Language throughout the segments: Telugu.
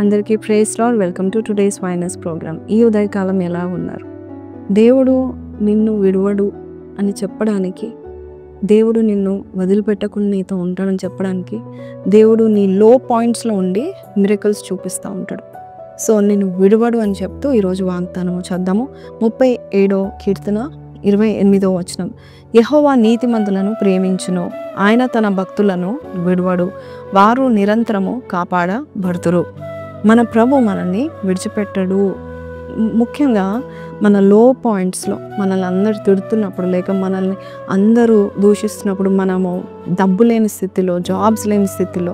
అందరికీ praise lord. Welcome to today's finest program. ఈ ఉదయకాలం ఎలా ఉన్నారు? దేవుడు నిన్ను విడువడు అని చెప్పడానికి, దేవుడు నిన్ను వదిలిపెట్టకుండా నీతో ఉంటాడని చెప్పడానికి, దేవుడు నీ లో పాయింట్స్లో ఉండి మిరకల్స్ చూపిస్తూ ఉంటాడు. సో నేను విడువడు అని చెప్తూ ఈరోజు వాగ్దానము చద్దాము. 37వ కీర్తన 28వ వచనం. యెహోవా నీతిమంతులను ప్రేమించును, ఆయన తన భక్తులను విడువడు, వారు నిరంతరము కాపాడబడుతురు. మన ప్రభు మనల్ని విడిచిపెట్టడు. ముఖ్యంగా మన లో పాయింట్స్లో మనల్ని అందరు తిడుతున్నప్పుడు, లేక మనల్ని అందరూ దూషిస్తున్నప్పుడు, మనము డబ్బు లేని స్థితిలో, జాబ్స్ లేని స్థితిలో,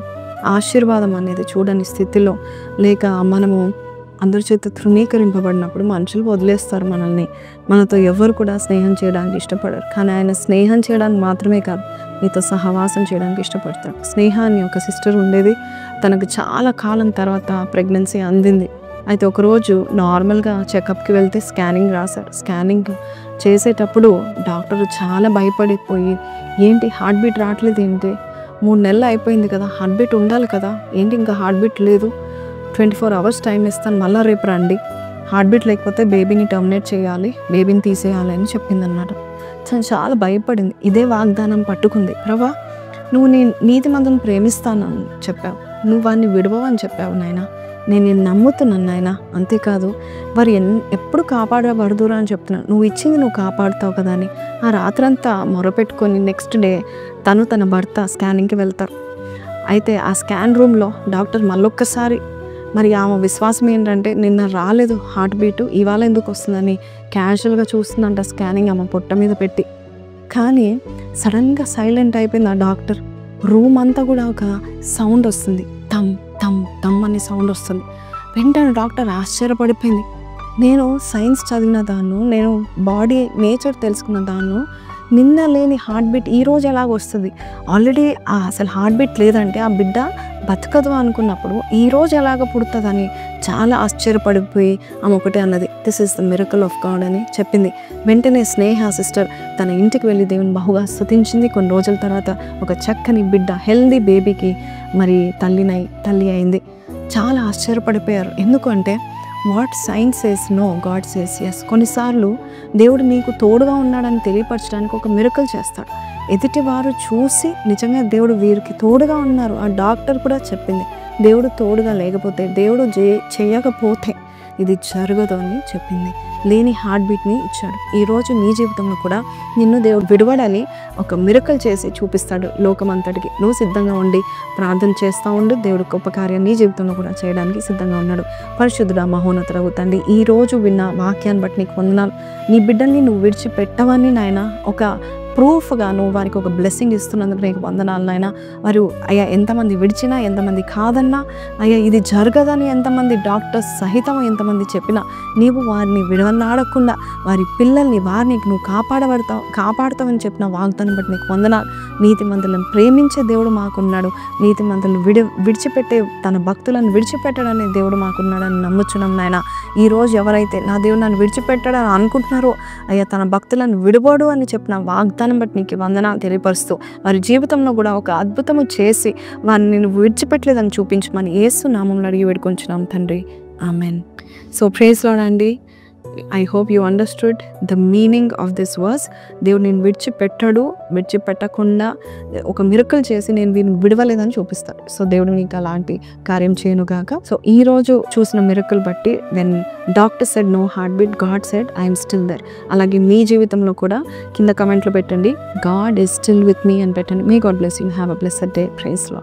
ఆశీర్వాదం అనేది చూడని స్థితిలో, లేక మనము అందరి చేత తృణీకరింపబడినప్పుడు మనుషులు వదిలేస్తారు మనల్ని. మనతో ఎవరు కూడా స్నేహం చేయడానికి ఇష్టపడరు. కానీ ఆయన స్నేహం చేయడానికి మాత్రమే కాదు, నీతో సహవాసం చేయడానికి ఇష్టపడతాడు. స్నేహాన్ని ఒక సిస్టర్ ఉండేది, తనకు చాలా కాలం తర్వాత ప్రెగ్నెన్సీ అందింది. అయితే ఒకరోజు నార్మల్గా చెకప్కి వెళ్తే స్కానింగ్ రాశారు. స్కానింగ్ చేసేటప్పుడు డాక్టర్ చాలా భయపడిపోయి, ఏంటి హార్ట్ బీట్ రావట్లేదు, ఏంటి 3 నెలలు అయిపోయింది కదా, హార్ట్ బీట్ ఉండాలి కదా, ఏంటి ఇంకా హార్ట్ బీట్ లేదు, 24 hours టైం ఇస్తాను, మళ్ళీ రేపు రండి, హార్ట్ బీట్ లేకపోతే బేబీని టర్మినేట్ చేయాలి, బేబీని తీసేయాలి అని చెప్పిందన్నమాట. తను చాలా భయపడింది. ఇదే వాగ్దానం పట్టుకుంది. ప్రభా, నువ్వు నీ నీతిమంతులను ప్రేమిస్తానని చెప్పావు, నువ్వు వాడిని విడవని చెప్పావు నాయన, నేను నిన్ను నమ్ముతున్నాను నాయన. అంతేకాదు వారు ఎప్పుడు కాపాడబడదురా అని చెప్తున్నాను, నువ్వు ఇచ్చింది నువ్వు కాపాడుతావు కదా అని. ఆ రాత్రంతా మొరపెట్టుకొని నెక్స్ట్ డే తన భర్త స్కానింగ్కి వెళ్తారు. అయితే ఆ స్కాన్ రూమ్లో డాక్టర్ మళ్ళొక్కసారి, మరి ఆమె విశ్వాసం ఏంటంటే నిన్న రాలేదు హార్ట్ బీటు, ఇవాళ ఎందుకు వస్తుందని క్యాజువల్గా చూస్తుందంట స్కానింగ్ ఆమె పొట్ట మీద పెట్టి. కానీ సడన్గా సైలెంట్ అయిపోయింది ఆ డాక్టర్. రూమ్ అంతా కూడా ఒక సౌండ్ వస్తుంది, టమ్ టమ్ టమ్ అనే సౌండ్ వస్తుంది. వెంటనే డాక్టర్ ఆశ్చర్యపడిపోయింది. నేను సైన్స్ చదివిన దాన్ని, నేను బాడీ నేచర్ తెలుసుకున్న దాన్ని, నిన్న లేని హార్ట్ బీట్ ఈరోజు ఎలాగ వస్తుంది? ఆల్రెడీ అసలు హార్ట్ బీట్ లేదంటే ఆ బిడ్డ బతకదు అనుకున్నప్పుడు ఈరోజు ఎలాగ పుడుతుందని చాలా ఆశ్చర్యపడిపోయి ఆమె ఒకటే అన్నది, this is the miracle of God అని చెప్పింది. వెంటనే స్నేహ సిస్టర్ తన ఇంటికి వెళ్ళి దేవుని బహుగా స్తుతించింది. కొన్ని రోజుల తర్వాత ఒక చక్కని బిడ్డ, హెల్దీ బేబీకి మరి తల్లి అయింది. చాలా ఆశ్చర్యపడిపోయారు. ఎందుకంటే what science says no, God says yes. కొన్నిసార్లు దేవుడు నీకు తోడుగా ఉన్నాడని తెలియపరచడానికి ఒక మిరకల్ చేస్తాడు. ఎదుటి వారు చూసి నిజంగా దేవుడు వీరికి తోడుగా ఉన్నారు, ఆ డాక్టర్ కూడా చెప్పింది, దేవుడు తోడుగా లేకపోతే, దేవుడు చేయకపోతే ఇది జరగదు అని చెప్పింది. లేని హార్ట్ బీట్ని ఇచ్చాడు. ఈరోజు నీ జీవితంలో కూడా నిన్ను దేవుడు విడవడని ఒక మిరకల్ చేసి చూపిస్తాడు లోకమంతటికి. నువ్వు సిద్ధంగా ఉండి ప్రార్థన చేస్తూ ఉండు. దేవుడు గొప్ప కార్యం నీ జీవితంలో కూడా చేయడానికి సిద్ధంగా ఉన్నాడు. పరిశుద్ధుడా, మహోన్నతుడగు తండ్రి, ఈరోజు విన్న వాక్యాన్ని బట్టి నీకు వందనాలు. నీ బిడ్డల్ని నువ్వు విడిచిపెట్టవని నాయన ఒక ప్రూఫ్గా నువ్వు వారికి ఒక బ్లెస్సింగ్ ఇస్తున్నందుకు నీకు వందనాలు నాయన. వారు అయ్యా ఎంతమంది విడిచినా, ఎంతమంది కాదన్నా, అయ్యా ఇది జరగదని ఎంతమంది డాక్టర్స్ సహితం ఎంతమంది చెప్పినా, నీవు వారిని విడవనాడకుండా వారి పిల్లల్ని వారిని నువ్వు కాపాడతావని చెప్పిన వాగ్దానం బట్టి నీకు వందనాలు. నీతిమంతులను ప్రేమించే దేవుడు మాకున్నాడు, నీతిమంతులను విడిచిపెట్టే తన భక్తులను విడిచిపెట్టడనే దేవుడు మాకున్నాడని నమ్ముచున్నాం నాయన. ఈరోజు ఎవరైతే నా దేవుడు నన్ను విడిచిపెట్టాడని అనుకుంటున్నారో, అయ్యా తన భక్తులను విడబోడు అని చెప్పిన వాగ్దానం బట్టి నీకు వందనాలు తెలియపరుస్తూ, వారి జీవితంలో కూడా ఒక అద్భుతము చేసి వారిని నేను విడిచిపెట్టలేదని చూపించమని యేసు నామములో అడిగి వేడుకొంచున్నాం తండ్రి, ఆమెన్. సో ప్రైజ్ లార్డ్ అండి. I hope you understood the meaning of this verse. దేవుడు నేను విడిచిపెట్టకుండా ఒక మిరకల్ చేసి నేను వీరిని విడవలేదని చూపిస్తాడు. సో దేవుడు నీకు అలాంటి కార్యం చేయనుగాక. సో ఈరోజు చూసిన మిరకల్ బట్టి, when doctor said no heart beat, God said I'm still there. అలాగే మీ జీవితంలో కూడా కింద కమెంట్లో పెట్టండి, God is still with me అని పెట్టండి. May God bless you. Have a blessed day. Praise lord.